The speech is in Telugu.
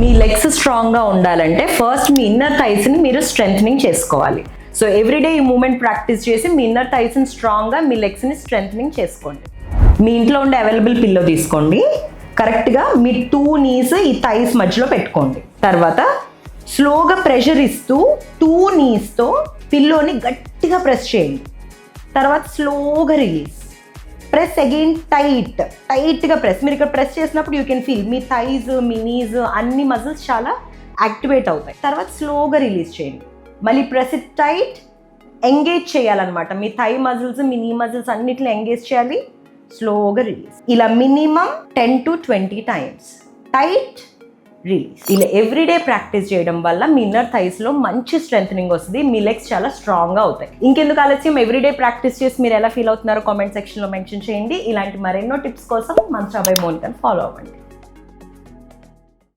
మీ లెగ్స్ స్ట్రాంగ్గా ఉండాలంటే ఫస్ట్ మీ ఇన్నర్ థైస్ని మీరు స్ట్రెంథనింగ్ చేసుకోవాలి. సో ఎవ్రీడే ఈ మూమెంట్ ప్రాక్టీస్ చేసి మీ ఇన్నర్ థైస్ని స్ట్రాంగ్గా మీ లెగ్స్ని స్ట్రెంథనింగ్ చేసుకోండి. మీ ఇంట్లో ఉండే అవైలబుల్ పిల్లో తీసుకోండి. కరెక్ట్గా మీ 2 knees ఈ థైస్ మధ్యలో పెట్టుకోండి. తర్వాత స్లోగా ప్రెషర్ ఇస్తూ 2 kneesతో పిల్లోని గట్టిగా ప్రెస్ చేయండి. తర్వాత స్లోగా రిలీజ్. ప్రెస్ అగైన్ టైట్గా ప్రెస్. మీరు ఇక్కడ ప్రెస్ చేసినప్పుడు యూ కెన్ ఫీల్ మీ థైస్, మీ నీస్ అన్ని మజిల్స్ చాలా యాక్టివేట్ అవుతాయి. తర్వాత స్లోగా రిలీజ్ చేయండి. మళ్ళీ ప్రెస్ ఇట్ టైట్, ఎంగేజ్ చేయాలన్నమాట. మీ థై మజిల్స్, మీ నీ మజిల్స్ అన్నిటిని ఎంగేజ్ చేయాలి. స్లోగా రిలీజ్. ఇలా minimum 10 to 20 times. Tight, release. ఇలా ఎవ్రీడే ప్రాక్టీస్ చేయడం వల్ల మీ ఇన్నర్ థైస్లో మంచి స్ట్రెంథనింగ్ వస్తుంది. మీ లెగ్స్ చాలా స్ట్రాంగ్గా అవుతాయి. ఇంకెందుకు ఆలస్యం, ఎవ్రీడే ప్రాక్టీస్ చేసి మీరు ఎలా ఫీల్ అవుతున్నారో కామెంట్ సెక్షన్లో మెన్షన్ చేయండి. ఇలాంటి మరెన్నో టిప్స్ కోసం మంత్రా బై మోనికాని ఫాలో అవ్వండి.